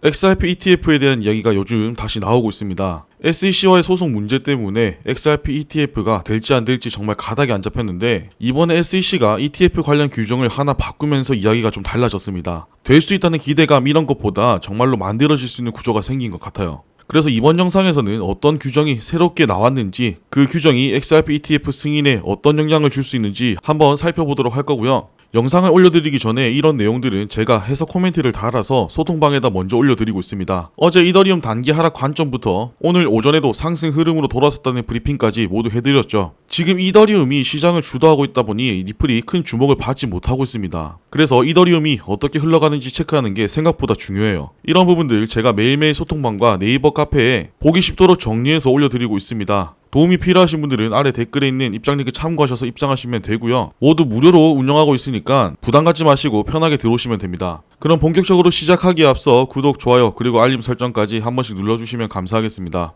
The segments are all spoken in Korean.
XRP ETF에 대한 이야기가 요즘 다시 나오고 있습니다. SEC와의 소송 문제 때문에 XRP ETF가 될지 안 될지 정말 가닥이 안 잡혔는데 이번에 SEC가 ETF 관련 규정을 하나 바꾸면서 이야기가 좀 달라졌습니다. 될 수 있다는 기대감 이런 것보다 정말로 만들어질 수 있는 구조가 생긴 것 같아요. 그래서 이번 영상에서는 어떤 규정이 새롭게 나왔는지, 그 규정이 XRP ETF 승인에 어떤 영향을 줄 수 있는지 한번 살펴보도록 할 거고요. 영상을 올려드리기 전에 이런 내용들은 제가 해석 코멘트를 달아서 소통방에다 먼저 올려드리고 있습니다. 어제 이더리움 단기 하락 관점부터 오늘 오전에도 상승 흐름으로 돌아섰다는 브리핑까지 모두 해드렸죠. 지금 이더리움이 시장을 주도하고 있다 보니 리플이 큰 주목을 받지 못하고 있습니다. 그래서 이더리움이 어떻게 흘러가는지 체크하는 게 생각보다 중요해요. 이런 부분들 제가 매일매일 소통방과 네이버 카페에 보기 쉽도록 정리해서 올려드리고 있습니다. 도움이 필요하신 분들은 아래 댓글에 있는 입장 링크 참고하셔서 입장하시면 되고요. 모두 무료로 운영하고 있으니까 부담 갖지 마시고 편하게 들어오시면 됩니다. 그럼 본격적으로 시작하기에 앞서 구독, 좋아요, 그리고 알림 설정까지 한 번씩 눌러주시면 감사하겠습니다.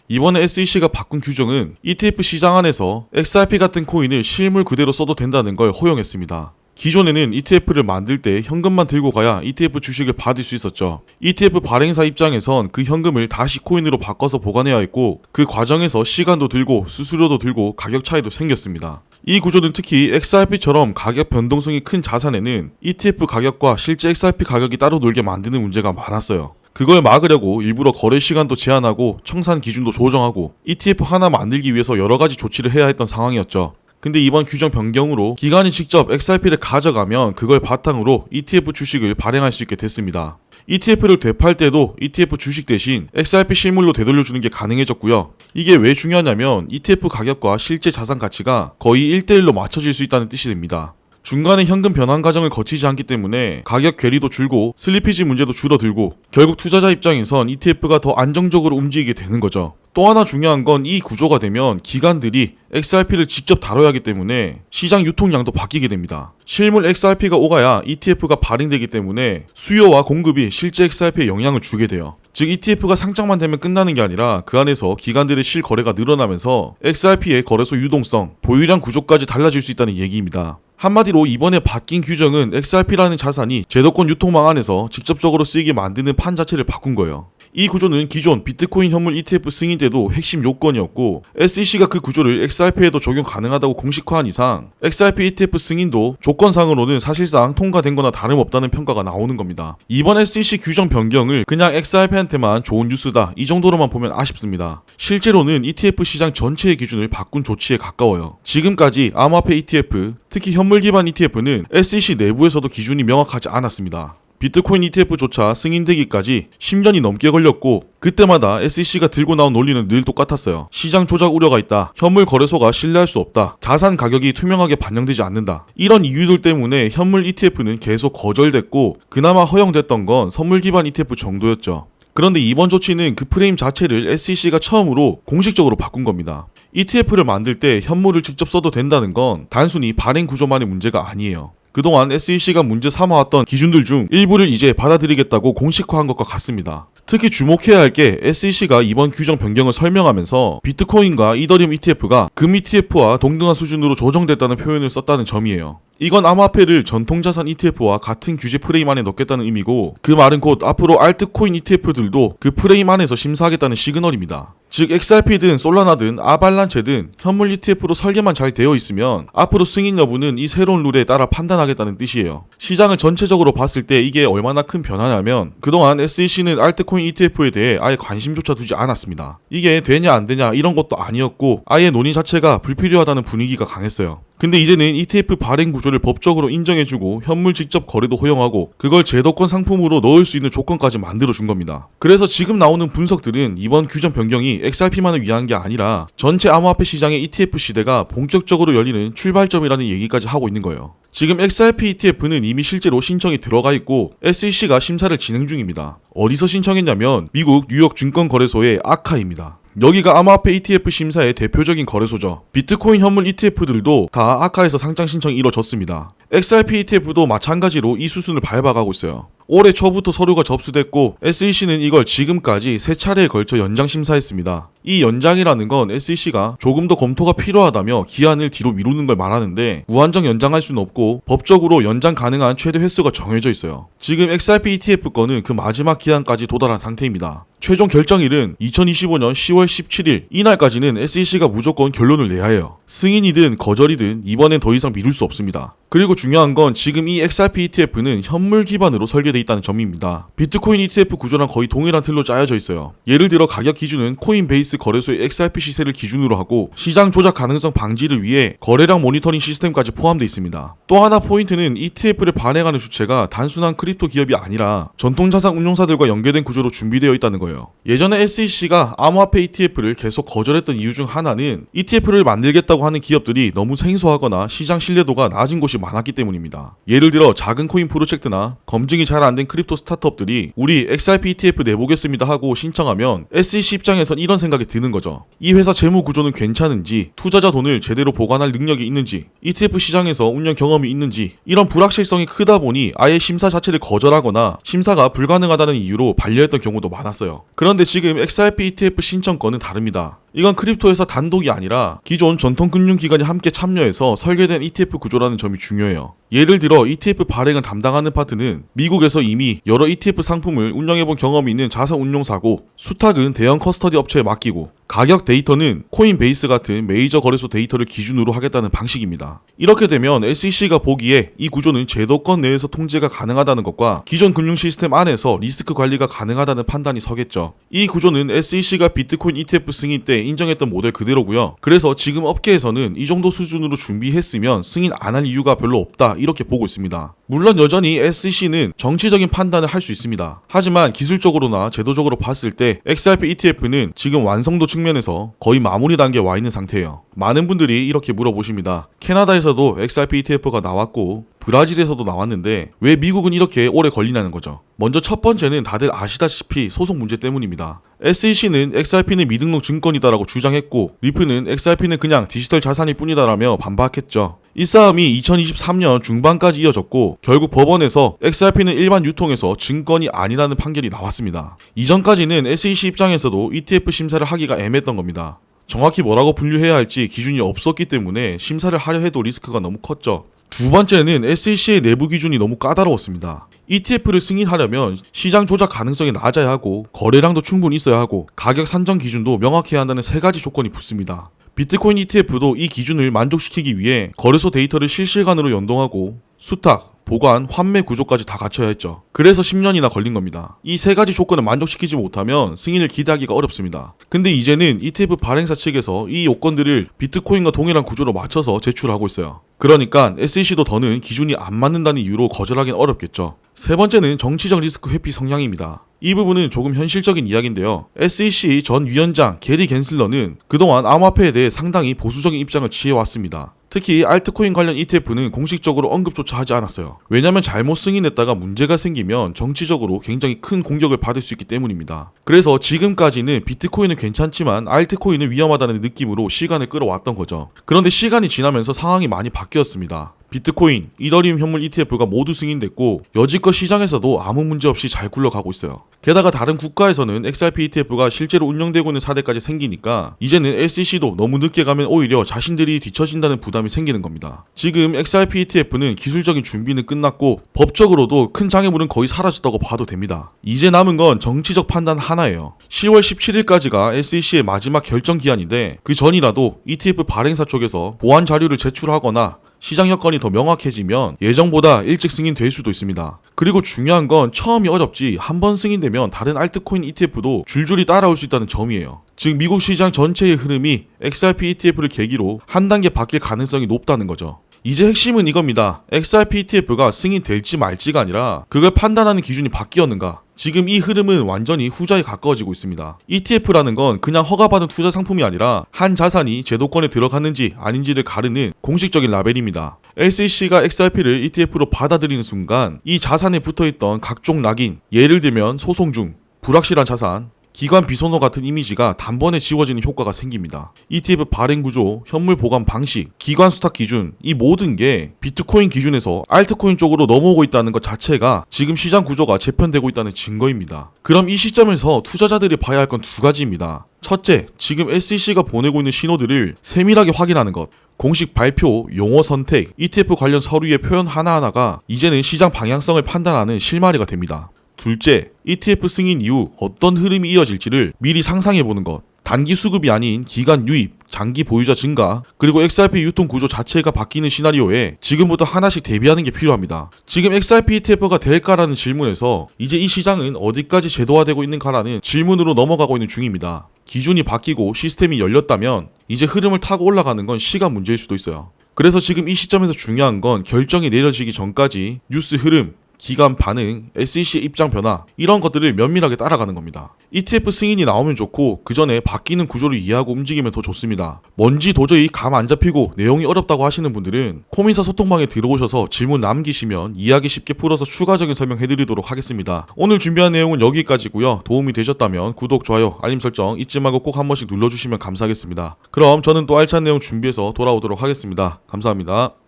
이번에 SEC가 바꾼 규정은 ETF 시장 안에서 XRP 같은 코인을 실물 그대로 써도 된다는 걸 허용했습니다. 기존에는 ETF를 만들 때 현금만 들고 가야 ETF 주식을 받을 수 있었죠. ETF 발행사 입장에선 그 현금을 다시 코인으로 바꿔서 보관해야 했고, 그 과정에서 시간도 들고 수수료도 들고 가격 차이도 생겼습니다. 이 구조는 특히 XRP처럼 가격 변동성이 큰 자산에는 ETF 가격과 실제 XRP 가격이 따로 놀게 만드는 문제가 많았어요. 그걸 막으려고 일부러 거래 시간도 제한하고 청산 기준도 조정하고 ETF 하나 만들기 위해서 여러 가지 조치를 해야 했던 상황이었죠. 근데 이번 규정 변경으로 기관이 직접 XRP를 가져가면 그걸 바탕으로 ETF 주식을 발행할 수 있게 됐습니다. ETF를 되팔 때도 ETF 주식 대신 XRP 실물로 되돌려주는 게 가능해졌고요. 이게 왜 중요하냐면 ETF 가격과 실제 자산 가치가 거의 1대1로 맞춰질 수 있다는 뜻이 됩니다. 중간에 현금 변환 과정을 거치지 않기 때문에 가격 괴리도 줄고 슬리피지 문제도 줄어들고 결국 투자자 입장에선 ETF가 더 안정적으로 움직이게 되는 거죠. 또 하나 중요한 건 이 구조가 되면 기관들이 XRP를 직접 다뤄야 하기 때문에 시장 유통량도 바뀌게 됩니다. 실물 XRP가 오가야 ETF가 발행되기 때문에 수요와 공급이 실제 XRP에 영향을 주게 돼요. 즉 ETF가 상장만 되면 끝나는 게 아니라 그 안에서 기관들의 실거래가 늘어나면서 XRP의 거래소 유동성, 보유량 구조까지 달라질 수 있다는 얘기입니다. 한마디로 이번에 바뀐 규정은 XRP라는 자산이 제도권 유통망 안에서 직접적으로 쓰이게 만드는 판 자체를 바꾼 거예요. 이 구조는 기존 비트코인 현물 ETF 승인 때도 핵심 요건이었고, SEC가 그 구조를 XRP에도 적용 가능하다고 공식화한 이상 XRP ETF 승인도 조건상으로는 사실상 통과된 거나 다름없다는 평가가 나오는 겁니다. 이번 SEC 규정 변경을 그냥 XRP한테만 좋은 뉴스다 이 정도로만 보면 아쉽습니다. 실제로는 ETF 시장 전체의 기준을 바꾼 조치에 가까워요. 지금까지 암호화폐 ETF, 특히 현물 기반 ETF는 SEC 내부에서도 기준이 명확하지 않았습니다. 비트코인 ETF조차 승인되기까지 10년이 넘게 걸렸고, 그때마다 SEC가 들고 나온 논리는 늘 똑같았어요. 시장 조작 우려가 있다, 현물 거래소가 신뢰할 수 없다, 자산 가격이 투명하게 반영되지 않는다. 이런 이유들 때문에 현물 ETF는 계속 거절됐고, 그나마 허용됐던 건 선물 기반 ETF 정도였죠. 그런데 이번 조치는 그 프레임 자체를 SEC가 처음으로 공식적으로 바꾼 겁니다. ETF를 만들 때 현물을 직접 써도 된다는 건 단순히 발행 구조만의 문제가 아니에요. 그동안 SEC가 문제 삼아왔던 기준들 중 일부를 이제 받아들이겠다고 공식화한 것과 같습니다. 특히 주목해야 할 게 SEC가 이번 규정 변경을 설명하면서 비트코인과 이더리움 ETF가 금 ETF와 동등한 수준으로 조정됐다는 표현을 썼다는 점이에요. 이건 암호화폐를 전통자산 ETF와 같은 규제 프레임 안에 넣겠다는 의미고, 그 말은 곧 앞으로 알트코인 ETF들도 그 프레임 안에서 심사하겠다는 시그널입니다. 즉 XRP든 솔라나든 아발란체든 현물 ETF로 설계만 잘 되어 있으면 앞으로 승인 여부는 이 새로운 룰에 따라 판단하겠다는 뜻이에요. 시장을 전체적으로 봤을 때 이게 얼마나 큰 변화냐면, 그동안 SEC는 알트코인 ETF에 대해 아예 관심조차 두지 않았습니다. 이게 되냐 안 되냐 이런 것도 아니었고, 아예 논의 자체가 불필요하다는 분위기가 강했어요. 근데 이제는 ETF 발행 구조를 법적으로 인정해주고 현물 직접 거래도 허용하고 그걸 제도권 상품으로 넣을 수 있는 조건까지 만들어준 겁니다. 그래서 지금 나오는 분석들은 이번 규정 변경이 XRP만을 위한 게 아니라 전체 암호화폐 시장의 ETF 시대가 본격적으로 열리는 출발점이라는 얘기까지 하고 있는 거예요. 지금 XRP ETF는 이미 실제로 신청이 들어가 있고 SEC가 심사를 진행 중입니다. 어디서 신청했냐면 미국 뉴욕 증권거래소의 아카입니다. 여기가 암호화폐 ETF 심사의 대표적인 거래소죠. 비트코인 현물 ETF들도 다 아카에서 상장 신청이 이뤄졌습니다. XRP ETF도 마찬가지로 이 수순을 밟아가고 있어요. 올해 초부터 서류가 접수됐고 SEC는 이걸 지금까지 3차례에 걸쳐 연장 심사했습니다. 이 연장이라는 건 SEC가 조금 더 검토가 필요하다며 기한을 뒤로 미루는 걸 말하는데 무한정 연장할 수는 없고 법적으로 연장 가능한 최대 횟수가 정해져 있어요. 지금 XRP ETF 건은 그 마지막 기한까지 도달한 상태입니다. 최종 결정일은 2025년 10월 17일 이날까지는 SEC가 무조건 결론을 내야 해요. 승인이든 거절이든 이번엔 더 이상 미룰 수 없습니다. 그리고 중요한 건 지금 이 XRP ETF는 현물 기반으로 설계되어 있다는 점입니다. 비트코인 ETF 구조랑 거의 동일한 틀로 짜여져 있어요. 예를 들어 가격 기준은 코인베이스 거래소의 XRP 시세를 기준으로 하고 시장 조작 가능성 방지를 위해 거래량 모니터링 시스템까지 포함되어 있습니다. 또 하나 포인트는 ETF를 발행하는 주체가 단순한 크립토 기업이 아니라 전통자산 운용사들과 연계된 구조로 준비되어 있다는 거예요. 예전에 SEC가 암호화폐 ETF를 계속 거절했던 이유 중 하나는 ETF를 만들겠다고 하는 기업들이 너무 생소하거나 시장 신뢰도가 낮은 곳이 많았기 때문입니다. 예를 들어 작은 코인 프로젝트나 검증이 잘 안 된 크립토 스타트업들이 우리 XRP ETF 내보겠습니다 하고 신청하면 SEC 입장에선 이런 생각이 드는 거죠. 이 회사 재무 구조는 괜찮은지, 투자자 돈을 제대로 보관할 능력이 있는지, ETF 시장에서 운영 경험이 있는지, 이런 불확실성이 크다 보니 아예 심사 자체를 거절하거나 심사가 불가능하다는 이유로 반려했던 경우도 많았어요. 그런데 지금 XRP ETF 신청권은 다릅니다. 이건 크립토 회사 단독이 아니라 기존 전통 금융기관이 함께 참여해서 설계된 ETF 구조라는 점이 중요해요. 예를 들어 ETF 발행을 담당하는 파트는 미국에서 이미 여러 ETF 상품을 운영해본 경험이 있는 자산 운용사고, 수탁은 대형 커스터디 업체에 맡기고, 가격 데이터는 코인베이스 같은 메이저 거래소 데이터를 기준으로 하겠다는 방식입니다. 이렇게 되면 SEC가 보기에 이 구조는 제도권 내에서 통제가 가능하다는 것과 기존 금융 시스템 안에서 리스크 관리가 가능하다는 판단이 서겠죠. 이 구조는 SEC가 비트코인 ETF 승인 때 인정했던 모델 그대로고요. 그래서 지금 업계에서는 이 정도 수준으로 준비했으면 승인 안 할 이유가 별로 없다 이렇게 보고 있습니다. 물론 여전히 SEC는 정치적인 판단을 할 수 있습니다. 하지만 기술적으로나 제도적으로 봤을 때 XRP ETF는 지금 완성도 측면에서 거의 마무리 단계에 와 있는 상태예요. 많은 분들이 이렇게 물어보십니다. 캐나다에서도 XRP ETF가 나왔고 브라질에서도 나왔는데 왜 미국은 이렇게 오래 걸리냐는 거죠. 먼저 첫 번째는 다들 아시다시피 소송 문제 때문입니다. SEC는 XRP는 미등록 증권이다라고 주장했고 리플은 XRP는 그냥 디지털 자산일 뿐이다라며 반박했죠. 이 싸움이 2023년 중반까지 이어졌고 결국 법원에서 XRP는 일반 유통에서 증권이 아니라는 판결이 나왔습니다. 이전까지는 SEC 입장에서도 ETF 심사를 하기가 애매했던 겁니다. 정확히 뭐라고 분류해야 할지 기준이 없었기 때문에 심사를 하려 해도 리스크가 너무 컸죠. 두 번째는 SEC의 내부 기준이 너무 까다로웠습니다. ETF를 승인하려면 시장 조작 가능성이 낮아야 하고 거래량도 충분히 있어야 하고 가격 산정 기준도 명확해야 한다는 3가지 조건이 붙습니다. 비트코인 ETF도 이 기준을 만족시키기 위해 거래소 데이터를 실시간으로 연동하고 수탁, 보관, 환매 구조까지 다 갖춰야 했죠. 그래서 10년이나 걸린 겁니다. 이 3가지 조건을 만족시키지 못하면 승인을 기대하기가 어렵습니다. 근데 이제는 ETF 발행사 측에서 이 요건들을 비트코인과 동일한 구조로 맞춰서 제출하고 있어요. 그러니까 SEC도 더는 기준이 안 맞는다는 이유로 거절하기는 어렵겠죠. 세 번째는 정치적 리스크 회피 성향입니다. 이 부분은 조금 현실적인 이야기인데요. SEC 전 위원장 게리 갠슬러는 그동안 암호화폐에 대해 상당히 보수적인 입장을 취해왔습니다. 특히 알트코인 관련 ETF는 공식적으로 언급조차 하지 않았어요. 왜냐면 잘못 승인했다가 문제가 생기면 정치적으로 굉장히 큰 공격을 받을 수 있기 때문입니다. 그래서 지금까지는 비트코인은 괜찮지만 알트코인은 위험하다는 느낌으로 시간을 끌어왔던 거죠. 그런데 시간이 지나면서 상황이 많이 바뀌었습니다. 비트코인, 이더리움 현물 ETF가 모두 승인됐고 여지껏 시장에서도 아무 문제 없이 잘 굴러가고 있어요. 게다가 다른 국가에서는 XRP ETF가 실제로 운영되고 있는 사례까지 생기니까 이제는 SEC도 너무 늦게 가면 오히려 자신들이 뒤처진다는 부담이 생기는 겁니다. 지금 XRP ETF는 기술적인 준비는 끝났고 법적으로도 큰 장애물은 거의 사라졌다고 봐도 됩니다. 이제 남은 건 정치적 판단 하나예요. 10월 17일까지가 SEC의 마지막 결정 기한인데 그 전이라도 ETF 발행사 쪽에서 보완 자료를 제출하거나 시장 여건이 더 명확해지면 예정보다 일찍 승인될 수도 있습니다. 그리고 중요한 건 처음이 어렵지 한 번 승인되면 다른 알트코인 ETF도 줄줄이 따라올 수 있다는 점이에요. 즉 미국 시장 전체의 흐름이 XRP ETF를 계기로 한 단계 바뀔 가능성이 높다는 거죠. 이제 핵심은 이겁니다. XRP ETF가 승인될지 말지가 아니라 그걸 판단하는 기준이 바뀌었는가. 지금 이 흐름은 완전히 후자에 가까워지고 있습니다. ETF라는 건 그냥 허가받은 투자 상품이 아니라 한 자산이 제도권에 들어갔는지 아닌지를 가르는 공식적인 라벨입니다. SEC가 XRP를 ETF로 받아들이는 순간 이 자산에 붙어있던 각종 낙인, 예를 들면 소송 중, 불확실한 자산, 기관 비선호 같은 이미지가 단번에 지워지는 효과가 생깁니다. ETF 발행 구조, 현물 보관 방식, 기관 수탁 기준, 이 모든 게 비트코인 기준에서 알트코인 쪽으로 넘어오고 있다는 것 자체가 지금 시장 구조가 재편되고 있다는 증거입니다. 그럼 이 시점에서 투자자들이 봐야 할 건 두 가지입니다. 첫째, 지금 SEC가 보내고 있는 신호들을 세밀하게 확인하는 것. 공식 발표, 용어 선택, ETF 관련 서류의 표현 하나하나가 이제는 시장 방향성을 판단하는 실마리가 됩니다. 둘째, ETF 승인 이후 어떤 흐름이 이어질지를 미리 상상해보는 것. 단기 수급이 아닌 기간 유입, 장기 보유자 증가, 그리고 XRP 유통 구조 자체가 바뀌는 시나리오에 지금부터 하나씩 대비하는 게 필요합니다. 지금 XRP ETF가 될까라는 질문에서 이제 이 시장은 어디까지 제도화되고 있는가라는 질문으로 넘어가고 있는 중입니다. 기준이 바뀌고 시스템이 열렸다면 이제 흐름을 타고 올라가는 건 시간 문제일 수도 있어요. 그래서 지금 이 시점에서 중요한 건 결정이 내려지기 전까지 뉴스 흐름, 기관 반응, SEC의 입장 변화 이런 것들을 면밀하게 따라가는 겁니다. ETF 승인이 나오면 좋고 그 전에 바뀌는 구조를 이해하고 움직이면 더 좋습니다. 뭔지 도저히 감 안 잡히고 내용이 어렵다고 하시는 분들은 코민사 소통방에 들어오셔서 질문 남기시면 이해하기 쉽게 풀어서 추가적인 설명해드리도록 하겠습니다. 오늘 준비한 내용은 여기까지고요. 도움이 되셨다면 구독, 좋아요, 알림 설정 잊지 말고 꼭 한 번씩 눌러주시면 감사하겠습니다. 그럼 저는 또 알찬 내용 준비해서 돌아오도록 하겠습니다. 감사합니다.